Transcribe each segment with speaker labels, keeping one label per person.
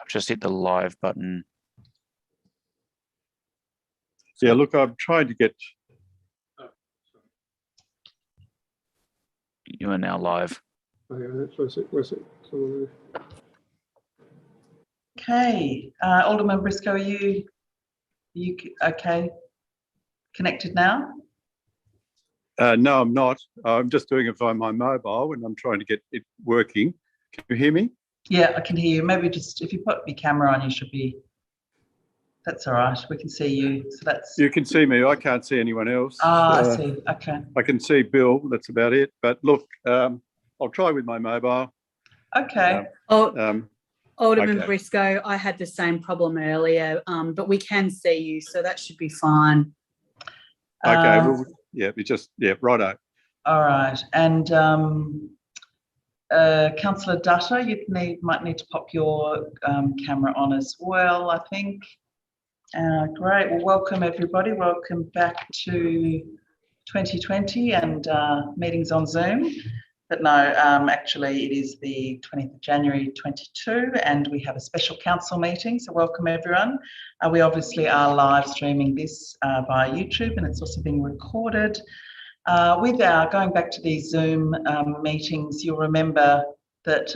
Speaker 1: I've just hit the live button.
Speaker 2: Yeah, look, I'm trying to get...
Speaker 1: You are now live.
Speaker 3: Okay, Alderman Briscoe, are you okay? Connected now?
Speaker 2: No, I'm not. I'm just doing it via my mobile and I'm trying to get it working. Can you hear me?
Speaker 3: Yeah, I can hear you. Maybe just if you put your camera on, you should be... That's all right. We can see you. So that's...
Speaker 2: You can see me. I can't see anyone else.
Speaker 3: I see. Okay.
Speaker 2: I can see Bill. That's about it. But look, I'll try with my mobile.
Speaker 3: Okay.
Speaker 4: Alderman
Speaker 2: okay.
Speaker 4: Briscoe, I had the same problem earlier, but we can see you, so that should be fine.
Speaker 2: Okay. Well, yeah, righto.
Speaker 3: All right. And Councillor Dutta, you might need to pop your camera on as well, I think. Great. Well, welcome everybody. Welcome back to 2020 and meetings on Zoom. But no, actually it is the 20th of January 22 and we have a special council meeting. So welcome everyone. We obviously are live streaming this via YouTube and it's also being recorded. Going back to these Zoom meetings, you'll remember that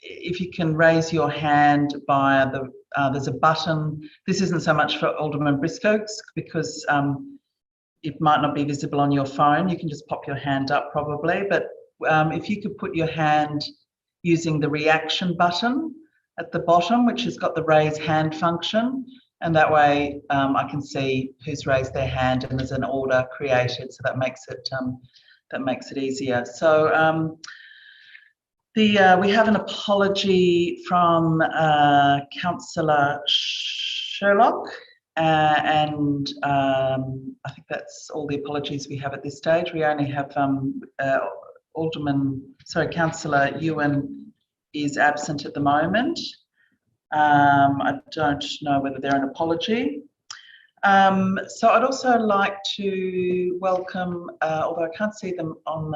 Speaker 3: if you can raise your hand via the, there's a button. This isn't so much for Alderman Briscoe because it might not be visible on your phone. You can just pop your hand up probably, but if you could put your hand using the reaction button at the bottom, which has got the raise hand function, and that way I can see who's raised their hand and there's an order created, so that makes it easier. So we have an apology from Councillor Sherlock, and I think that's all the apologies we have at this stage. We only have Councillor Ewan is absent at the moment. I don't know whether they're an apology. So I'd also like to welcome, although I can't see them on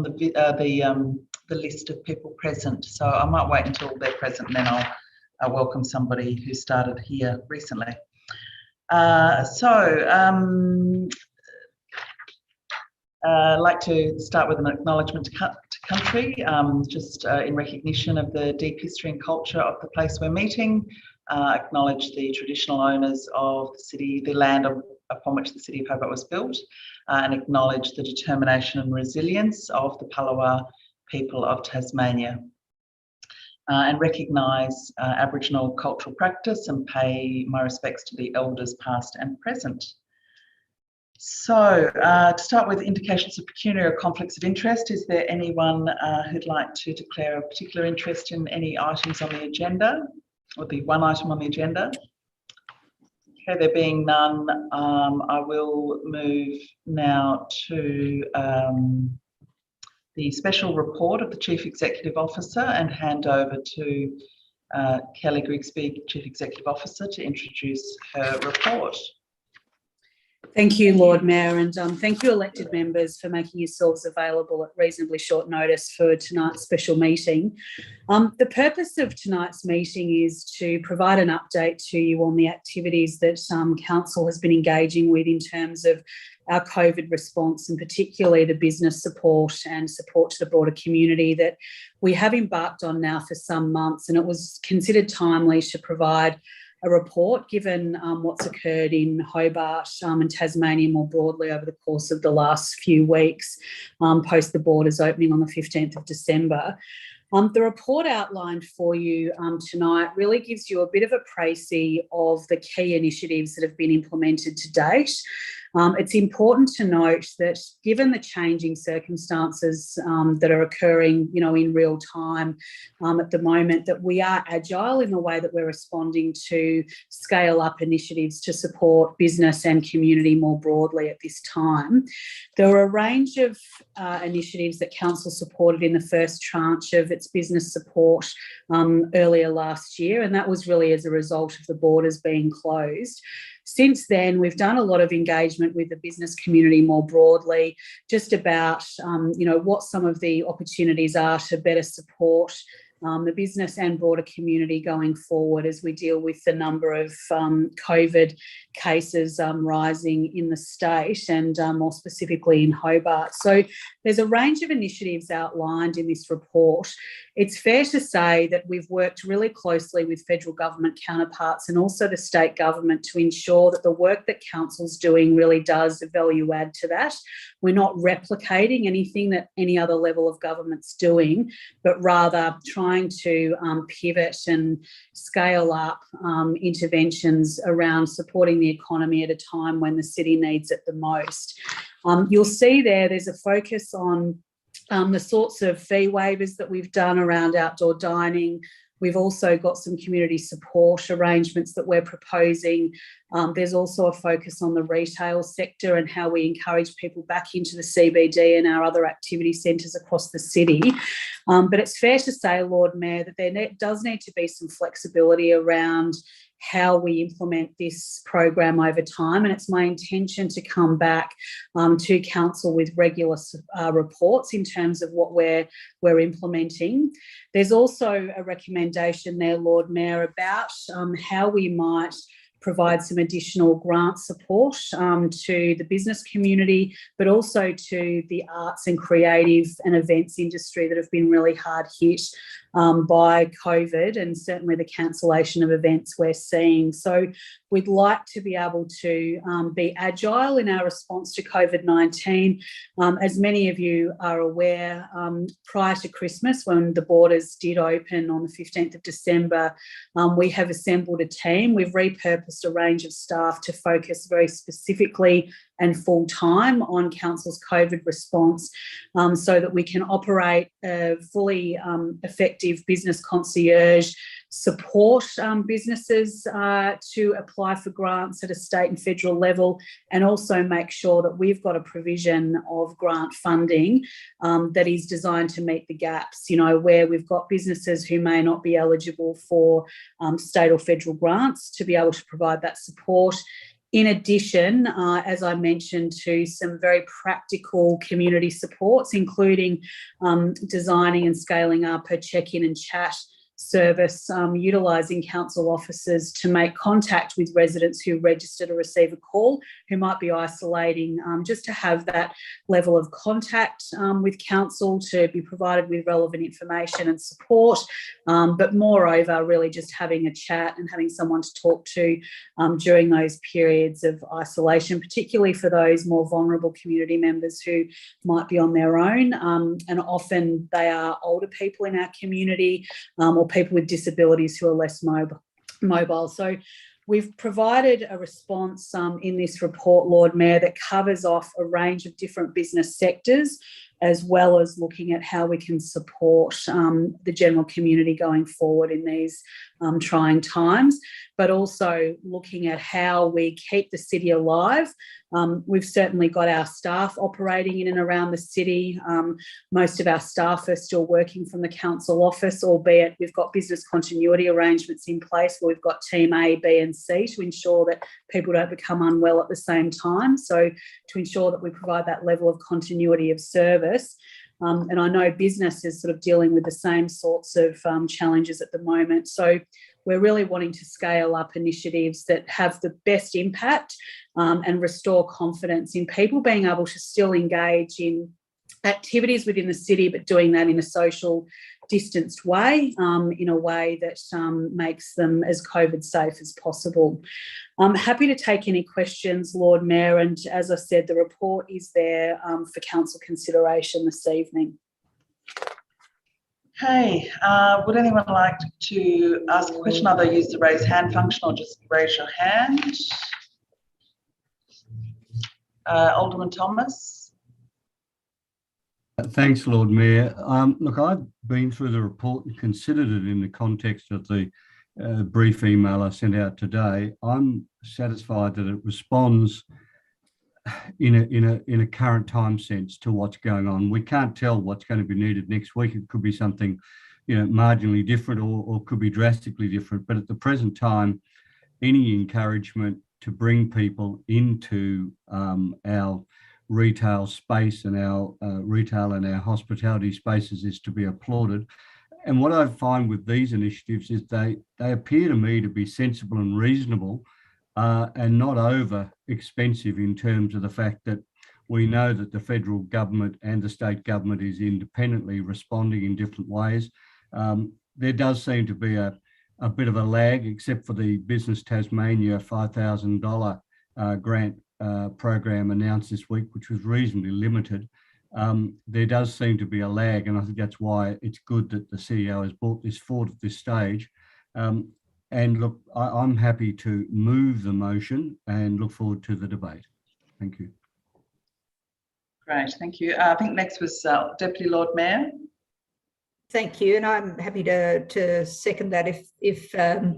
Speaker 3: the list of people present, so I might wait until they're present and then I'll welcome somebody who started here recently. I'd like to start with an acknowledgement to country, just in recognition of the deep history and culture of the place we're meeting. Acknowledge the traditional owners of the city, the land upon which the city of Hobart was built, and acknowledge the determination and resilience of the Palawa people of Tasmania. And recognise Aboriginal cultural practice and pay my respects to the elders past and present. So to start with indications of pecuniary or conflicts of interest, is there anyone who'd like to declare a particular interest in any items on the agenda, or the one item on the agenda? Okay, there being none, I will move now to the special report of the Chief Executive Officer and hand over to Kelly Grigsby, Chief Executive Officer, to introduce her report.
Speaker 4: Thank you, Lord Mayor, and thank you, elected members, for making yourselves available at reasonably short notice for tonight's special meeting. The purpose of tonight's meeting is to provide an update to you on the activities that Council has been engaging with in terms of our COVID response, and particularly the business support and support to the broader community that we have embarked on now for some months, and it was considered timely to provide a report given what's occurred in Hobart and Tasmania more broadly over the course of the last few weeks post the borders opening on the 15th of December. The report outlined for you tonight really gives you a bit of a précis of the key initiatives that have been implemented to date. It's important to note that given the changing circumstances that are occurring, in real time at the moment, that we are agile in the way that we're responding to scale up initiatives to support business and community more broadly at this time. There were a range of initiatives that Council supported in the first tranche of its business support earlier last year, and that was really as a result of the borders being closed. Since then, we've done a lot of engagement with the business community more broadly, just about, what some of the opportunities are to better support the business and broader community going forward as we deal with the number of COVID cases rising in the state and more specifically in Hobart. So there's a range of initiatives outlined in this report. It's fair to say that we've worked really closely with federal government counterparts and also the state government to ensure that the work that council's doing really does value add to that. We're not replicating anything that any other level of government's doing, but rather trying to pivot and scale up interventions around supporting the economy at a time when the city needs it the most. You'll see there's a focus on the sorts of fee waivers that we've done around outdoor dining. We've also got some community support arrangements that we're proposing. There's also a focus on the retail sector and how we encourage people back into the CBD and our other activity centres across the city. But it's fair to say, Lord Mayor, that there does need to be some flexibility around how we implement this program over time, and it's my intention to come back to council with regular reports in terms of what we're implementing. There's also a recommendation there, Lord Mayor, about how we might provide some additional grant support to the business community, but also to the arts and creative and events industry that have been really hard hit by COVID and certainly the cancellation of events we're seeing. So we'd like to be able to be agile in our response to COVID-19. As many of you are aware, prior to Christmas, when the borders did open on the 15th of December, we have assembled a team. We've repurposed a range of staff to focus very specifically and full time on council's COVID response so that we can operate a fully effective business concierge, support businesses to apply for grants at a state and federal level, and also make sure that we've got a provision of grant funding that is designed to meet the gaps, where we've got businesses who may not be eligible for state or federal grants to be able to provide that support. In addition, as I mentioned, to some very practical community supports, including designing and scaling up a check-in and chat service, utilising council officers to make contact with residents who register to receive a call, who might be isolating, just to have that level of contact with council, to be provided with relevant information and support, but moreover, really just having a chat and having someone to talk to during those periods of isolation, particularly for those more vulnerable community members who might be on their own, and often they are older people in our community or people with disabilities who are less mobile. So we've provided a response in this report, Lord Mayor, that covers off a range of different business sectors, as well as looking at how we can support the general community going forward in these trying times, but also looking at how we keep the city alive. We've certainly got our staff operating in and around the city. Most of our staff are still working from the council office, albeit we've got business continuity arrangements in place where we've got team A, B and C to ensure that people don't become unwell at the same time. So to ensure that we provide that level of continuity of service. And I know business is sort of dealing with the same sorts of challenges at the moment. So we're really wanting to scale up initiatives that have the best impact and restore confidence in people being able to still engage in activities within the city, but doing that in a social distanced way, in a way that makes them as COVID safe as possible. I'm happy to take any questions, Lord Mayor, and as I said, the report is there for council consideration this evening.
Speaker 3: Okay, would anyone like to ask a question? Either use the raise hand function or just raise your hand. Alderman Thomas.
Speaker 5: Thanks, Lord Mayor. Look, I've been through the report and considered it in the context of the brief email I sent out today. I'm satisfied that it responds in a current time sense to what's going on. We can't tell what's going to be needed next week. It could be something, marginally different or could be drastically different. But at the present time, any encouragement to bring people into our retail space and our retail and our hospitality spaces is to be applauded. And what I find with these initiatives is they appear to me to be sensible and reasonable, and not over expensive in terms of the fact that we know that the federal government and the state government is independently responding in different ways. There does seem to be a bit of a lag, except for the Business Tasmania $5,000 grant program announced this week, which was reasonably limited. There does seem to be a lag, and I think that's why it's good that the CEO has brought this forward at this stage. And look, I'm happy to move the motion and look forward to the debate. Thank you.
Speaker 3: Great, thank you. I think next was Deputy Lord Mayor.
Speaker 6: Thank you, and I'm happy to second that if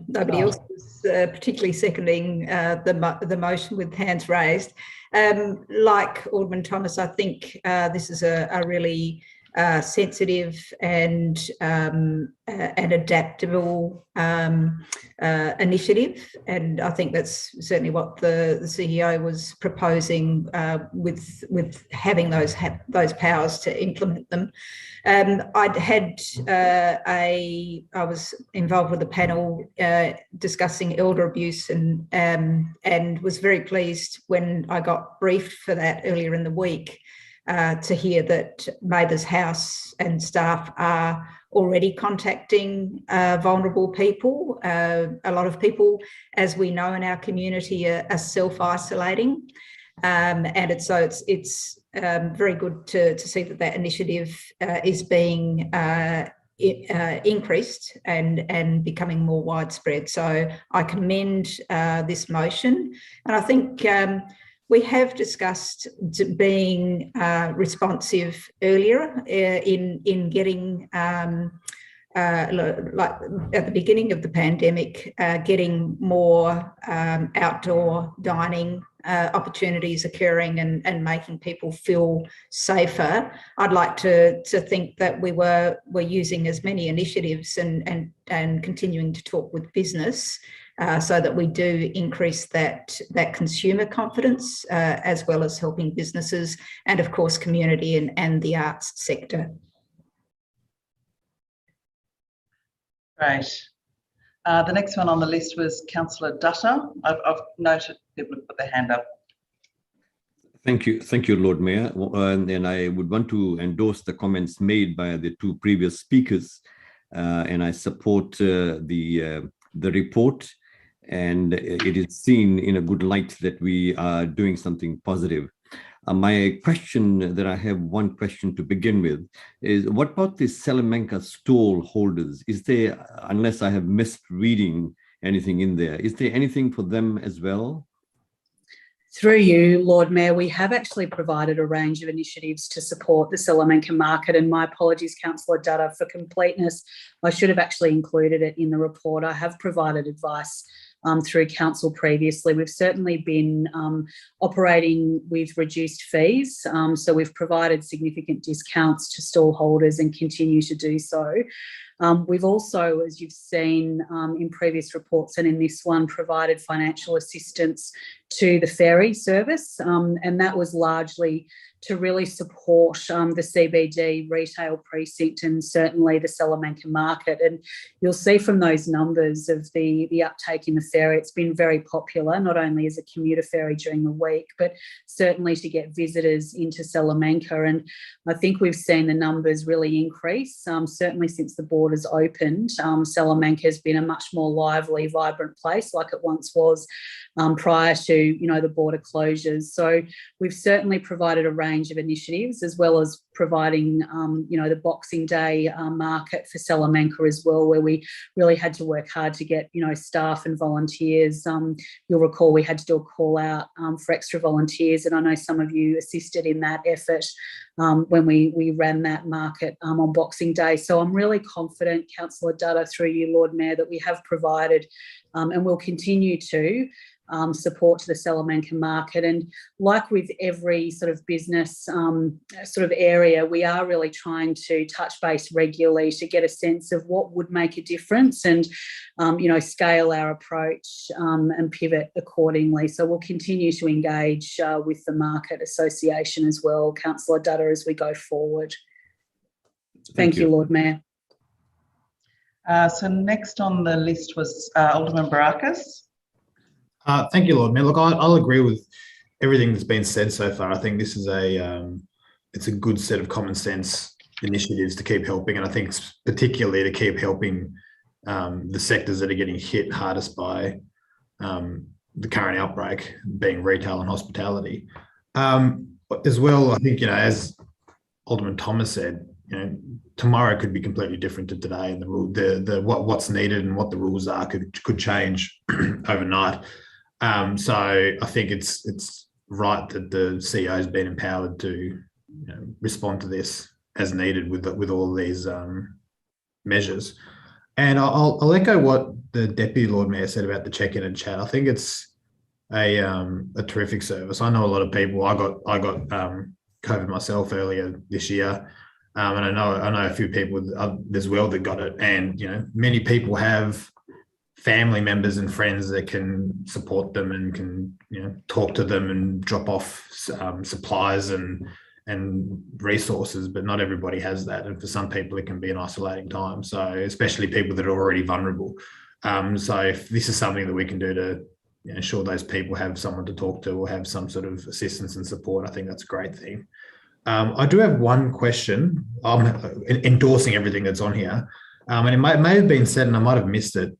Speaker 6: nobody else is particularly seconding the motion with hands raised. Like Alderman Thomas, I think this is a really sensitive and adaptable initiative, and I think that's certainly what the CEO was proposing with having those powers to implement them. I was involved with a panel discussing elder abuse and was very pleased when I got briefed for that earlier in the week to hear that Mathers House and staff are already contacting vulnerable people. A lot of people, as we know in our community, are self-isolating, and it's very good to see that initiative is being increased and becoming more widespread. So I commend this motion, and I think we have discussed being responsive earlier in getting, like at the beginning of the pandemic, getting more outdoor dining opportunities occurring and making people feel safer. I'd like to think that we're using as many initiatives and continuing to talk with business so that we do increase that consumer confidence, as well as helping businesses and, of course, community and the arts sector.
Speaker 3: Great. The next one on the list was Councillor Dutta. I've noted people have put their hand up.
Speaker 7: Thank you, Lord Mayor. And I would want to endorse the comments made by the two previous speakers, and I support the report. And it is seen in a good light that we are doing something positive. My question that I have, one question to begin with, is what about the Salamanca stall holders? Is there, unless I have missed reading anything in there, is there anything for them as well?
Speaker 4: Through you, Lord Mayor, we have actually provided a range of initiatives to support the Salamanca market, and my apologies, Councillor Dutta, for completeness. I should have actually included it in the report. I have provided advice through council previously. We've certainly been operating with reduced fees, so we've provided significant discounts to stall holders and continue to do so. We've also, as you've seen in previous reports and in this one, provided financial assistance to the ferry service, and that was largely to really support the CBD retail precinct and certainly the Salamanca market. And you'll see from those numbers of the uptake in the ferry, it's been very popular, not only as a commuter ferry during the week, but certainly to get visitors into Salamanca. And I think we've seen the numbers really increase, certainly since the borders opened. Salamanca has been a much more lively, vibrant place like it once was prior to, the border closures. So we've certainly provided a range of initiatives, as well as providing, the Boxing Day market for Salamanca as well, where we really had to work hard to get, staff and volunteers. You'll recall we had to do a call out for extra volunteers, and I know some of you assisted in that effort when we ran that market on Boxing Day. So I'm really confident, Councillor Dutta, through you, Lord Mayor, that we have provided and will continue to support to the Salamanca market. And like with every sort of business sort of area, we are really trying to touch base regularly to get a sense of what would make a difference and, scale our approach and pivot accordingly. So we'll continue to engage with the Market Association as well, Councillor Dutta, as we go forward. Thank you, Lord Mayor.
Speaker 3: So next on the list was Alderman Barakis.
Speaker 8: Thank you, Lord Mayor. Look, I'll agree with everything that's been said so far. I think this is it's a good set of common sense initiatives to keep helping, and I think particularly to keep helping the sectors that are getting hit hardest by the current outbreak, being retail and hospitality. As well, I think, as Alderman Thomas said, tomorrow could be completely different to today, and what's needed and what the rules are could change overnight. So I think it's right that the CEO has been empowered to respond to this as needed with all these measures. And I'll echo what the Deputy Lord Mayor said about the check-in and chat. I think it's a terrific service. I know a lot of people. I got COVID myself earlier this year, and I know a few people as well that got it. And many people have family members and friends that can support them and can talk to them and drop off supplies and resources, but not everybody has that, and for some people it can be an isolating time, so especially people that are already vulnerable. So if this is something that we can do to ensure those people have someone to talk to or have some sort of assistance and support, I think that's a great thing. I do have one question, endorsing everything that's on here, and it may have been said and I might have missed it.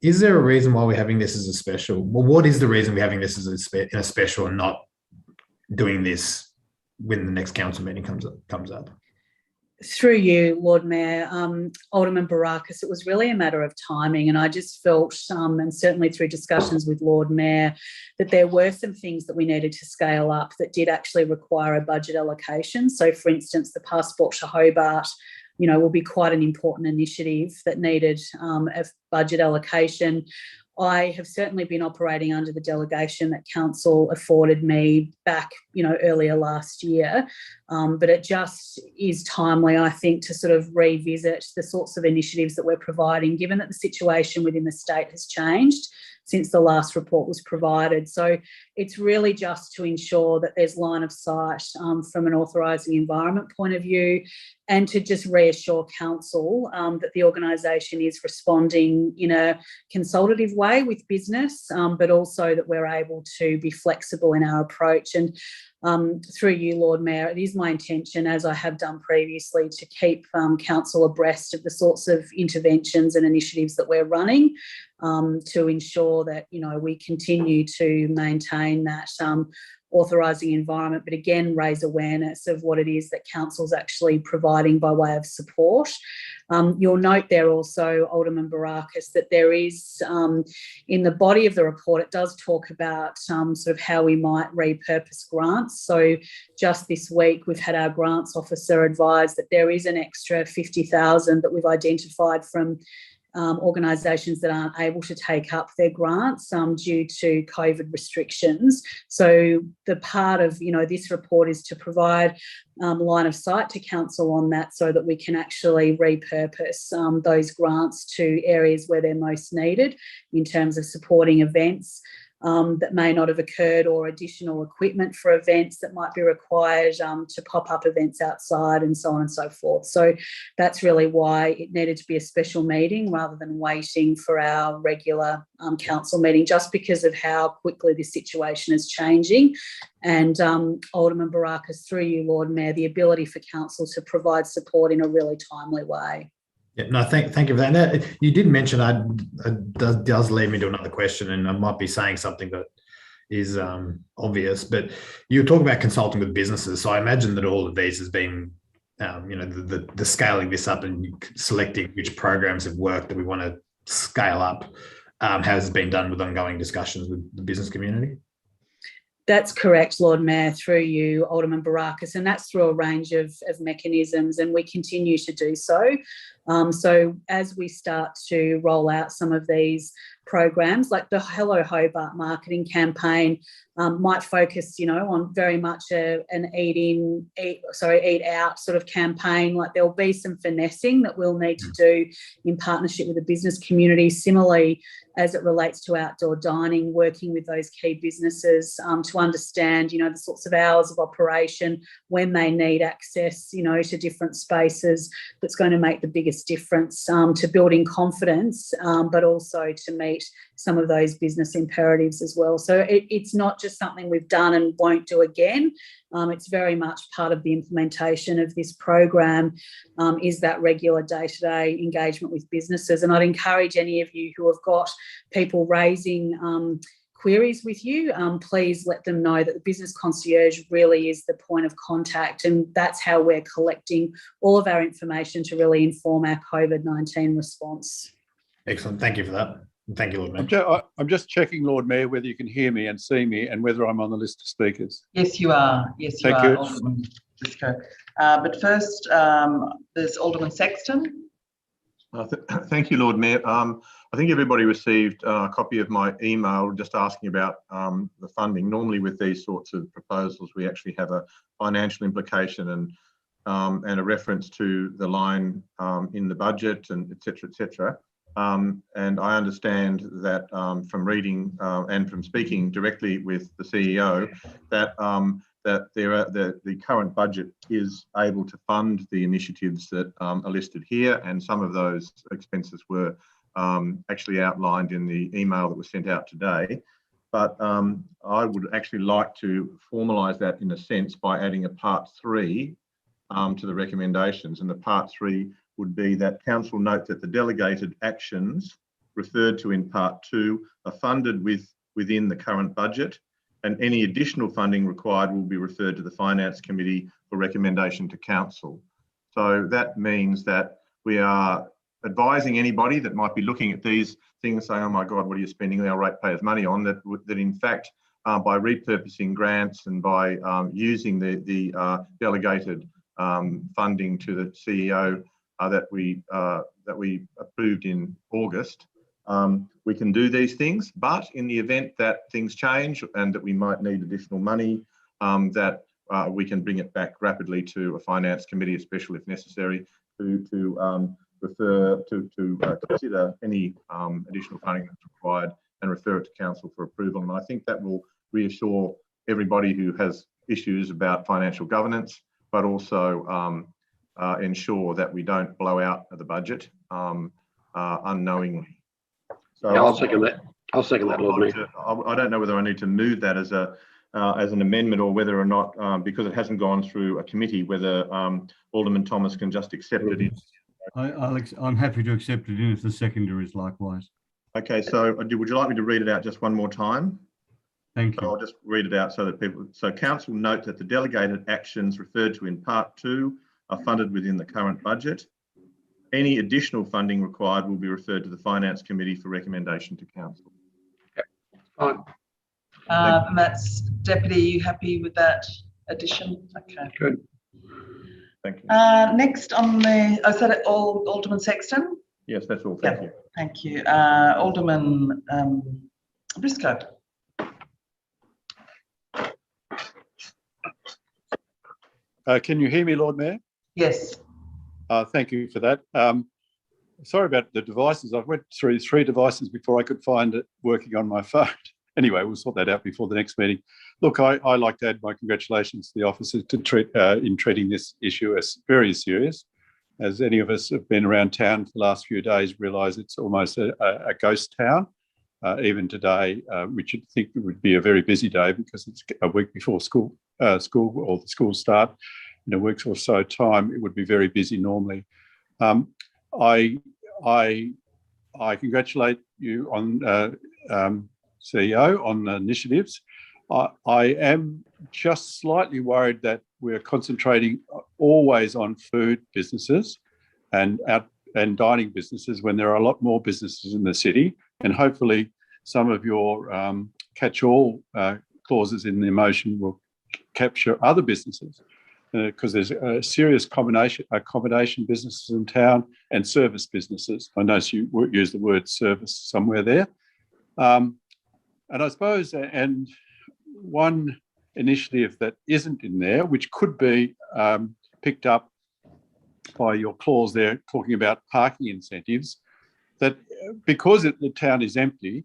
Speaker 8: Is there a reason why we're having this as a special? Well, what is the reason we're having this as a special and not doing this when the next council meeting comes up?
Speaker 4: Through you, Lord Mayor, Alderman Barakis, it was really a matter of timing, and I just felt, and certainly through discussions with Lord Mayor, that there were some things that we needed to scale up that did actually require a budget allocation. So, for instance, the Passport to Hobart, will be quite an important initiative that needed a budget allocation. I have certainly been operating under the delegation that council afforded me back, earlier last year, but it just is timely, I think, to sort of revisit the sorts of initiatives that we're providing, given that the situation within the state has changed since the last report was provided. So it's really just to ensure that there's line of sight from an authorising environment point of view, and to just reassure council that the organisation is responding in a consultative way with business, but also that we're able to be flexible in our approach. And through you, Lord Mayor, it is my intention, as I have done previously, to keep council abreast of the sorts of interventions and initiatives that we're running, to ensure that we continue to maintain that authorising environment, but again raise awareness of what it is that council's actually providing by way of support. You'll note there also, Alderman Barakis, that there is in the body of the report, it does talk about sort of how we might repurpose grants. So just this week, we've had our grants officer advise that there is an extra 50,000 that we've identified from organisations that aren't able to take up their grants due to COVID restrictions. So the part of this report is to provide line of sight to council on that, so that we can actually repurpose those grants to areas where they're most needed in terms of supporting events that may not have occurred, or additional equipment for events that might be required to pop up events outside, and so on and so forth. So that's really why it needed to be a special meeting rather than waiting for our regular council meeting, just because of how quickly this situation is changing. And Alderman Barakis, through you, Lord Mayor, the ability for council to provide support in a really timely way.
Speaker 8: Yeah, no, thank you for that. And you did mention it does lead me to another question, and I might be saying something that is obvious, but you were talking about consulting with businesses. So I imagine that all of these has been, the scaling this up and selecting which programs have worked that we want to scale up has been done with ongoing discussions with the business community.
Speaker 4: That's correct, Lord Mayor, through you, Alderman Barakis, and that's through a range of mechanisms, and we continue to do so. So as we start to roll out some of these programs, like the Hello Hobart marketing campaign, might focus, on very much an eat out sort of campaign. Like there'll be some finessing that we'll need to do in partnership with the business community. Similarly, as it relates to outdoor dining, working with those key businesses to understand, the sorts of hours of operation, when they need access, to different spaces, that's going to make the biggest biggest difference to building confidence, but also to meet some of those business imperatives as well. So it's not just something we've done and won't do again. It's very much part of the implementation of this program, is that regular day-to-day engagement with businesses. And I'd encourage any of you who have got people raising queries with you, please let them know that the business concierge really is the point of contact, and that's how we're collecting all of our information to really inform our COVID-19 response.
Speaker 8: Excellent. Thank you for that. Thank you, Lord Mayor.
Speaker 2: I'm just checking, Lord Mayor, whether you can hear me and see me and whether I'm on the list of speakers.
Speaker 3: Yes, you are. Yes, you
Speaker 2: Thank
Speaker 3: are,
Speaker 2: you.
Speaker 3: Alderman Briscoe. But first, there's Alderman Sexton.
Speaker 9: Thank you, Lord Mayor. I think everybody received a copy of my email just asking about the funding. Normally with these sorts of proposals, we actually have a financial implication and a reference to the line in the budget and et cetera, et cetera. And I understand that from reading and from speaking directly with the CEO that the current budget is able to fund the initiatives that are listed here, and some of those expenses were actually outlined in the email that was sent out today. But I would actually like to formalise that in a sense by adding a part 3 to the recommendations, and the part 3 would be that council note that the delegated actions referred to in part 2 are funded within the current budget, and any additional funding required will be referred to the Finance Committee for recommendation to council. So that means that we are advising anybody that might be looking at these things saying, oh my God, what are you spending our ratepayers' money on? That in fact, by repurposing grants and by using the delegated funding to the CEO that we approved in August, we can do these things. But in the event that things change and that we might need additional money, that we can bring it back rapidly to a Finance Committee, especially if necessary, to refer to consider any additional funding that's required and refer it to council for approval. And I think that will reassure everybody who has issues about financial governance, but also ensure that we don't blow out the budget unknowingly. So
Speaker 10: yeah, I'll second that. I'll second that, Lord Mayor.
Speaker 9: I don't know whether I need to move that as an amendment, or whether or not, because it hasn't gone through a committee, whether Alderman Thomas can just accept it.
Speaker 5: I'm happy to accept it in if the seconder is likewise.
Speaker 9: Okay, so would you like me to read it out just one more time?
Speaker 5: Thank
Speaker 9: So
Speaker 5: you.
Speaker 9: I'll just read it out so that people. So council note that the delegated actions referred to in part 2 are funded within the current budget. Any additional funding required will be referred to the Finance Committee for recommendation to council.
Speaker 10: Okay, fine.
Speaker 3: And that's Deputy, are you happy with that addition? Okay.
Speaker 10: Good.
Speaker 9: Thank you.
Speaker 3: Next on the, is that it all, Alderman Sexton?
Speaker 9: Yes, that's all. Thank you.
Speaker 3: Thank you. Alderman Briscoe.
Speaker 2: Can you hear me, Lord Mayor?
Speaker 3: Yes.
Speaker 2: Thank you for that. Sorry about the devices. I've went through 3 devices before I could find it working on my phone. Anyway, we'll sort that out before the next meeting. Look, I like to add my congratulations to the officers in treating this issue as very serious. As any of us have been around town for the last few days, realise it's almost a ghost town. Even today, which you'd think would be a very busy day because it's a week before school or the school start. In a week or so time, it would be very busy normally. I congratulate you on CEO on the initiatives. I am just slightly worried that we're concentrating always on food businesses and dining businesses when there are a lot more businesses in the city, and hopefully some of your catch-all clauses in the motion will capture other businesses, because there's a serious accommodation businesses in town and service businesses. I notice you use the word service somewhere there. And I suppose, and one initiative that isn't in there, which could be picked up by your clause there, talking about parking incentives, that because the town is empty,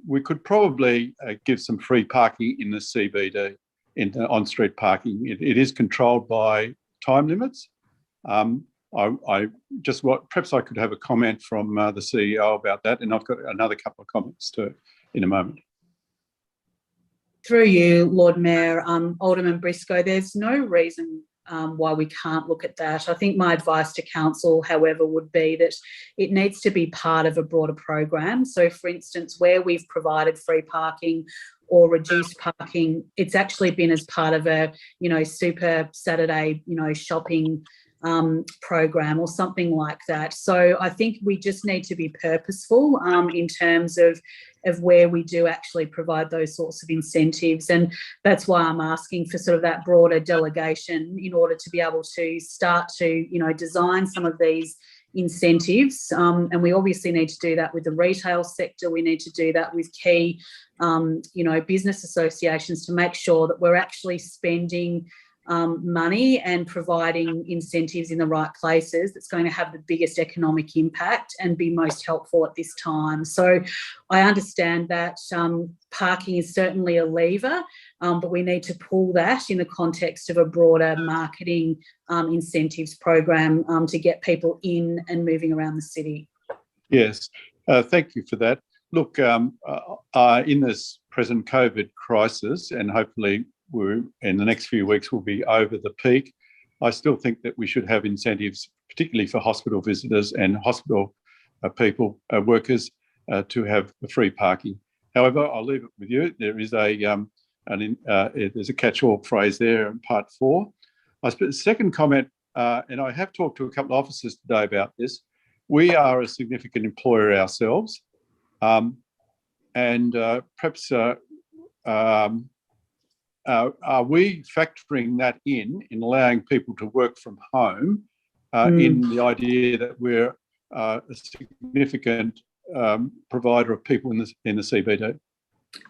Speaker 2: we could probably give some free parking in the CBD, in on-street parking. It is controlled by time limits, I just what perhaps I could have a comment from the CEO about that, and I've got another couple of comments too in a moment.
Speaker 4: Through you, Lord Mayor, Alderman Briscoe, there's no reason why we can't look at that. I think my advice to council, however, would be that it needs to be part of a broader program. So, for instance, where we've provided free parking or reduced parking, it's actually been as part of a, super Saturday, shopping program or something like that. So I think we just need to be purposeful in terms of where we do actually provide those sorts of incentives, and that's why I'm asking for sort of that broader delegation in order to be able to start to design some of these incentives, and we obviously need to do that with the retail sector. We need to do that with key business associations to make sure that we're actually spending money and providing incentives in the right places that's going to have the biggest economic impact and be most helpful at this time. So I understand that parking is certainly a lever, but we need to pull that in the context of a broader marketing incentives program to get people in and moving around the city.
Speaker 2: Yes, thank you for that. Look, in this present COVID crisis, and hopefully we're in the next few weeks we'll be over the peak, I still think that we should have incentives, particularly for hospital visitors and hospital people, workers, to have the free parking. However, I'll leave it with you. There is there's a catch-all phrase there in part 4. I suppose the second comment, and I have talked to a couple of officers today about this. We are a significant employer ourselves, and perhaps are we factoring that in allowing people to work from home in the idea that we're a significant provider of people in the CBD?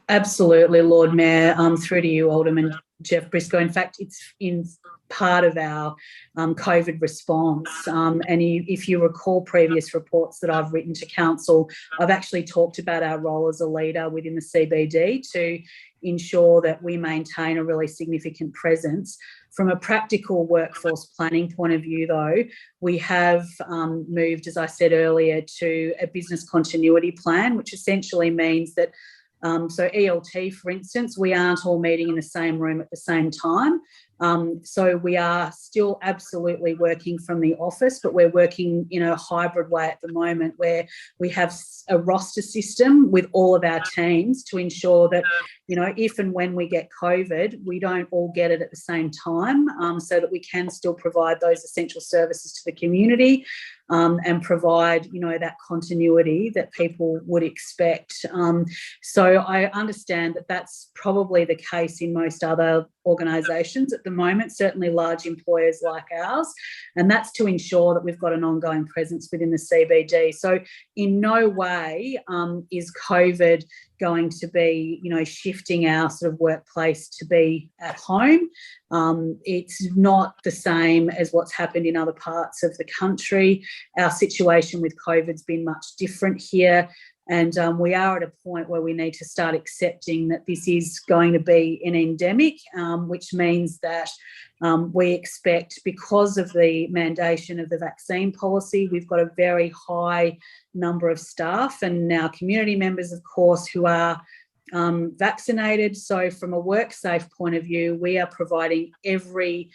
Speaker 4: Absolutely, Lord Mayor. Through to you, Alderman Jeff Briscoe. In fact, it's in part of our COVID response. And if you recall previous reports that I've written to council, I've actually talked about our role as a leader within the CBD to ensure that we maintain a really significant presence. From a practical workforce planning point of view, though, we have moved, as I said earlier, to a business continuity plan, which essentially means that so ELT, for instance, we aren't all meeting in the same room at the same time. So we are still absolutely working from the office, but we're working in a hybrid way at the moment where we have a roster system with all of our teams to ensure that, if and when we get COVID, we don't all get it at the same time, so that we can still provide those essential services to the community and provide, that continuity that people would expect. So I understand that that's probably the case in most other organisations at the moment, certainly large employers like ours, and that's to ensure that we've got an ongoing presence within the CBD. So in no way is COVID going to be, shifting our sort of workplace to be at home. It's not the same as what's happened in other parts of the country. Our situation with COVID's been much different here. And we are at a point where we need to start accepting that this is going to be an endemic, which means that we expect, because of the mandation of the vaccine policy, we've got a very high number of staff and now community members, of course, who are vaccinated. So from a WorkSafe point of view, we are providing every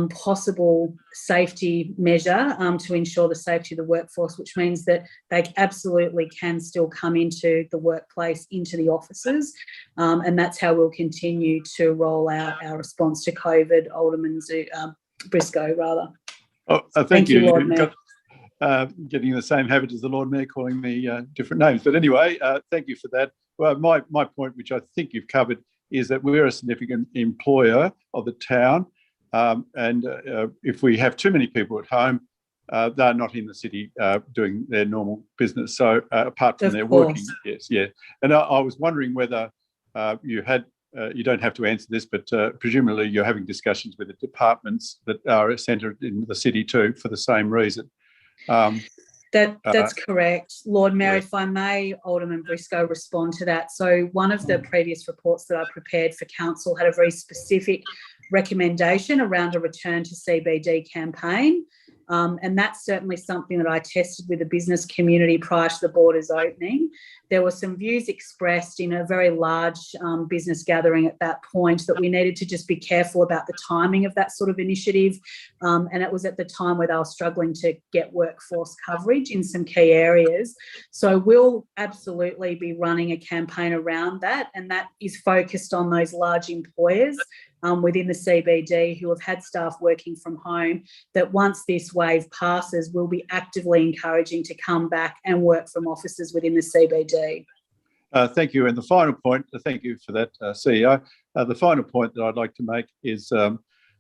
Speaker 4: possible safety measure to ensure the safety of the workforce, which means that they absolutely can still come into the workplace, into the offices, and that's how we'll continue to roll out our response to COVID, Alderman Briscoe, rather.
Speaker 2: Oh, thank you.
Speaker 4: Lord Mayor.
Speaker 2: Getting the same habit as the Lord Mayor calling me different names. But anyway, thank you for that. Well, my point, which I think you've covered, is that we're a significant employer of the town. And if we have too many people at home, they're not in the city doing their normal business. So apart from their working, yes, yeah. And I was wondering whether you don't have to answer this, but presumably you're having discussions with the departments that are centred in the city too for the same reason.
Speaker 4: That's correct. Lord Mayor,
Speaker 2: yeah.
Speaker 4: If I may, Alderman Briscoe, respond to that. So one of the previous reports that I prepared for council had a very specific recommendation around a return to CBD campaign. And that's certainly something that I tested with the business community prior to the borders opening. There were some views expressed in a very large business gathering at that point that we needed to just be careful about the timing of that sort of initiative. And it was at the time where they were struggling to get workforce coverage in some key areas. So we'll absolutely be running a campaign around that, and that is focused on those large employers within the CBD who have had staff working from home, that once this wave passes, we'll be actively encouraging to come back and work from offices within the CBD.
Speaker 2: Thank you. And the final point, thank you for that, CEO. The final point that I'd like to make is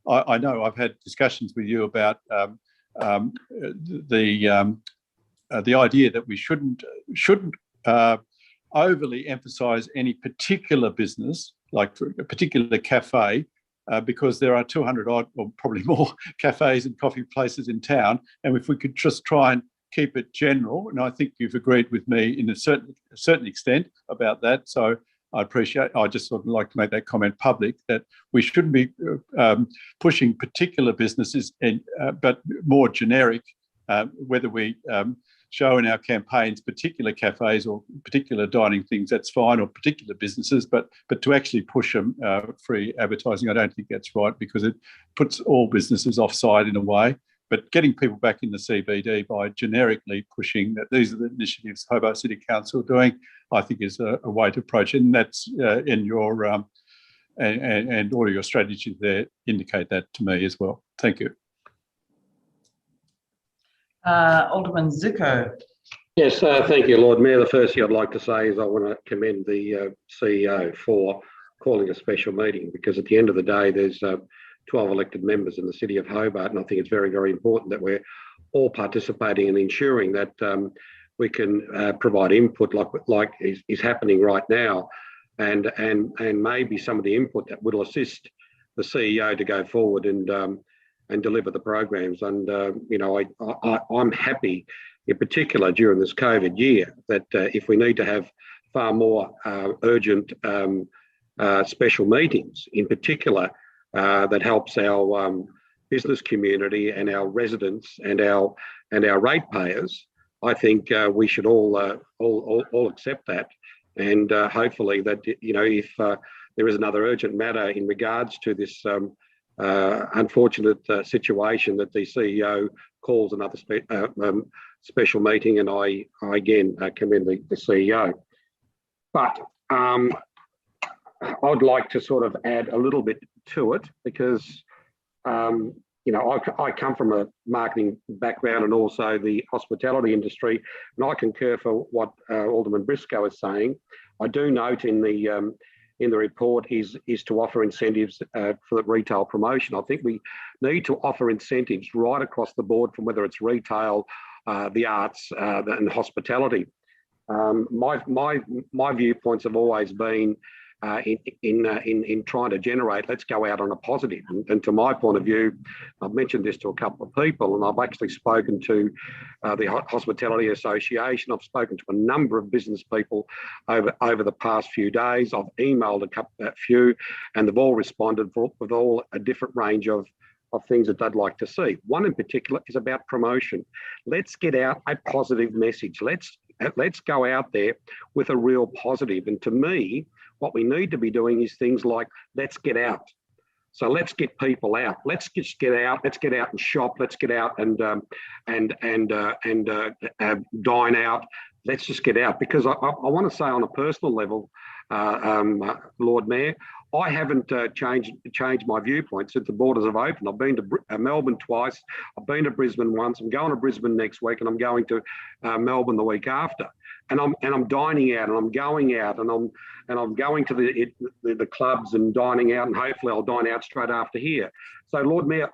Speaker 2: I know I've had discussions with you about the idea that we shouldn't overly emphasise any particular business, like a particular cafe, because there are 200 odd, or probably more, cafes and coffee places in town. And if we could just try and keep it general, and I think you've agreed with me in a certain extent about that. So I just would like to make that comment public, that we shouldn't be pushing particular businesses, but more generic, whether we show in our campaigns particular cafes or particular dining things, that's fine, or particular businesses, but to actually push them free advertising, I don't think that's right, because it puts all businesses offside in a way. But getting people back in the CBD by generically pushing that these are the initiatives Hobart City Council are doing, I think is a way to approach it. And that's in your and all of your strategies there indicate that to me as well. Thank you.
Speaker 3: Alderman Zuko.
Speaker 10: Yes, thank you, Lord Mayor. The first thing I'd like to say is I want to commend the CEO for calling a special meeting, because at the end of the day, there's 12 elected members in the City of Hobart, and I think it's very, very important that we're all participating and ensuring that we can provide input like is happening right now, and maybe some of the input that will assist the CEO to go forward and deliver the programs. And I'm happy, in particular during this COVID year, that if we need to have far more urgent special meetings, in particular, that helps our business community and our residents and our ratepayers, I think we should all accept that, and hopefully that if there is another urgent matter in regards to this unfortunate situation, that the CEO calls another special meeting, and I again commend the CEO. But I'd like to sort of add a little bit to it, because I come from a marketing background and also the hospitality industry, and I concur for what Alderman Briscoe is saying. I do note in the report is to offer incentives for the retail promotion. I think we need to offer incentives right across the board, from whether it's retail, the arts, and hospitality. My viewpoints have always been in trying to generate, let's go out on a positive. And to my point of view, I've mentioned this to a couple of people, and I've actually spoken to the Hospitality Association. I've spoken to a number of business people over the past few days. I've emailed a few, and they've all responded with all a different range of things that they'd like to see. One in particular is about promotion. Let's get out a positive message. Let's go out there with a real positive. And to me, what we need to be doing is things like, let's get out. So let's get people out. Let's just get out. Let's get out and shop. Let's get out and dine out. Let's just get out. Because I want to say on a personal level, Lord Mayor, I haven't changed my viewpoint since the borders have opened. I've been to Melbourne twice. I've been to Brisbane once. I'm going to Brisbane next week, and I'm going to Melbourne the week after. And I'm dining out, and I'm going out, and I'm going to the clubs and dining out, and hopefully I'll dine out straight after here. So, Lord Mayor,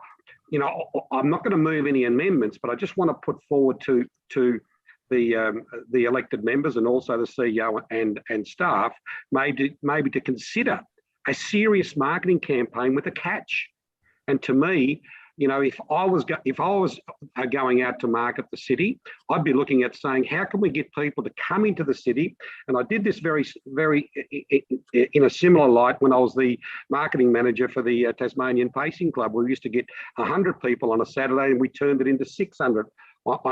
Speaker 10: I'm not going to move any amendments, but I just want to put forward to the elected members and also the CEO and staff maybe to consider a serious marketing campaign with a catch. And to me, You know, if I was going out to market the city, I'd be looking at saying, how can we get people to come into the city? And I did this very in a similar light when I was the marketing manager for the Tasmanian Pacing Club. We used to get 100 people on a Saturday, and we turned it into 600.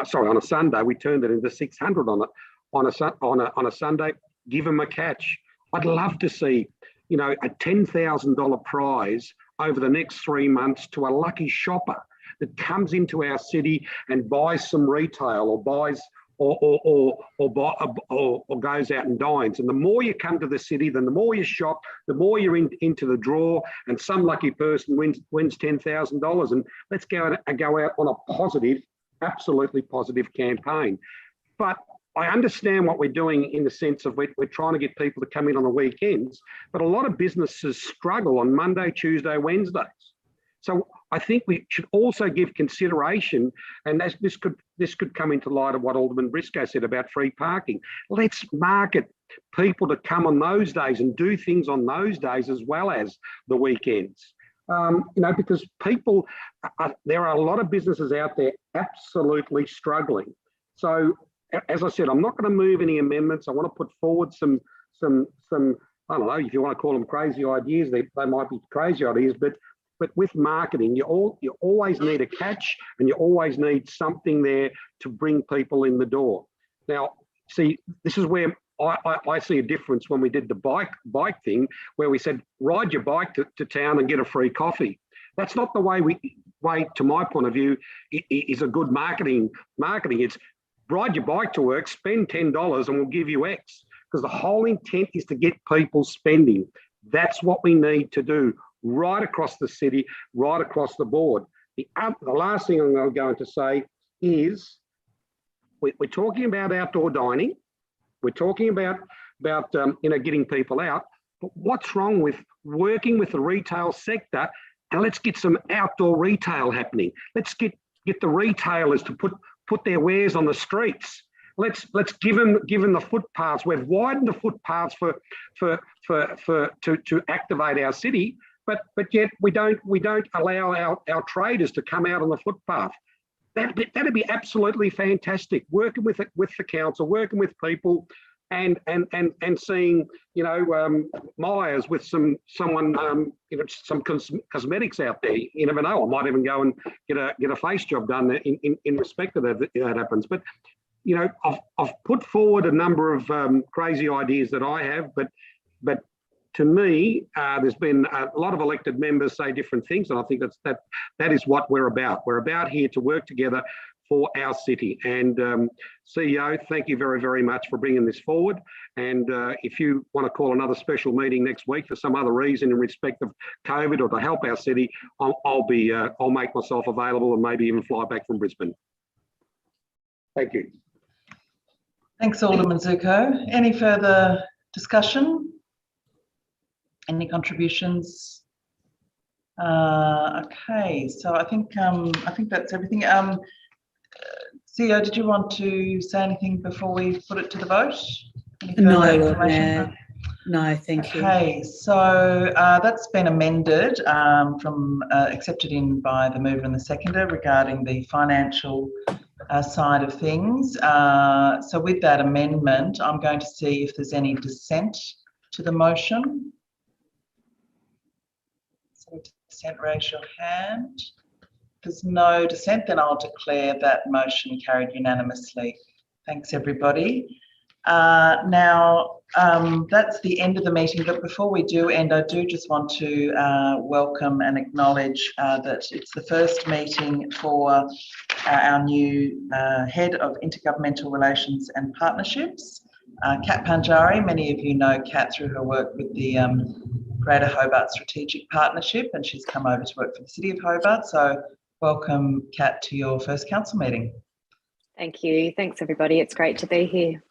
Speaker 10: Sorry, on a Sunday, we turned it into 600 on a Sunday. Give them a catch. I'd love to see, you know, a $10,000 prize over the next 3 months to a lucky shopper that comes into our city and buys some retail or buys or goes out and dines. And the more you come to the city, then the more you shop, the more you're into the draw, and some lucky person wins $10,000. And let's go out on a positive, absolutely positive campaign. But I understand what we're doing in the sense of we're trying to get people to come in on the weekends, but a lot of businesses struggle on Monday, Tuesday, Wednesdays. So I think we should also give consideration, and this could come into light of what Alderman Briscoe said about free parking. Let's market people to come on those days and do things on those days as well as the weekends. You know, because people, there are a lot of businesses out there absolutely struggling. So, as I said, I'm not going to move any amendments. I want to put forward some I don't know if you want to call them crazy ideas. They might be crazy ideas, but with marketing, you always need a catch, and you always need something there to bring people in the door. Now, see, this is where I see a difference when we did the bike thing, where we said ride your bike to town and get a free coffee. That's not the way to my point of view, is a good marketing. It's ride your bike to work, spend $10 and we'll give you X, because the whole intent is to get people spending. That's what we need to do right across the city, right across the board. The last thing I'm going to say is we're talking about outdoor dining. We're talking about you know, getting people out. But what's wrong with working with the retail sector, and let's get some outdoor retail happening. Let's get the retailers to put their wares on the streets. Let's give them the footpaths. We've widened the footpaths to activate our city, but yet we don't allow our traders to come out on the footpath. That'd be absolutely fantastic. Working with the council, working with people, and seeing, you know, Myers with someone you know, some cosmetics out there. You never know. I might even go and get a face job done in respect of that happens. But you know, I've put forward a number of crazy ideas that I have, but to me, there's been a lot of elected members say different things, and I think that is what we're about. We're about here to work together for our city. And CEO, thank you very, very much for bringing this forward. And if you want to call another special meeting next week for some other reason in respect of COVID or to help our city, I'll make myself available and maybe even fly back from Brisbane. Thank you.
Speaker 3: Thanks, Alderman Zuko. Any further discussion? Any contributions? Okay, so I think that's everything. CEO, did you want to say anything before we put it to the vote?
Speaker 4: No, Lord Mayor. No, thank you.
Speaker 3: Okay, so that's been amended accepted in by the mover and the seconder regarding the financial side of things. So with that amendment, I'm going to see if there's any dissent to the motion. So dissent, raise your hand. If there's no dissent, then I'll declare that motion carried unanimously. Thanks, everybody. Now, that's the end of the meeting, but before we do end, I do just want to welcome and acknowledge that it's the first meeting for our new Head of Intergovernmental Relations and Partnerships, Kat Panjari. Many of you know Kat through her work with the Greater Hobart Strategic Partnership, and she's come over to work for the City of Hobart. So welcome, Kat, to your first council meeting.
Speaker 11: Thank you. Thanks, everybody. It's great to be here.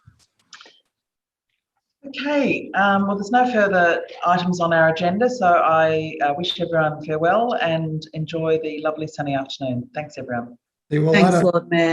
Speaker 3: Okay, well, there's no further items on our agenda, so I wish everyone farewell and enjoy the lovely sunny afternoon. Thanks, everyone.
Speaker 4: Thanks, Lord Mayor.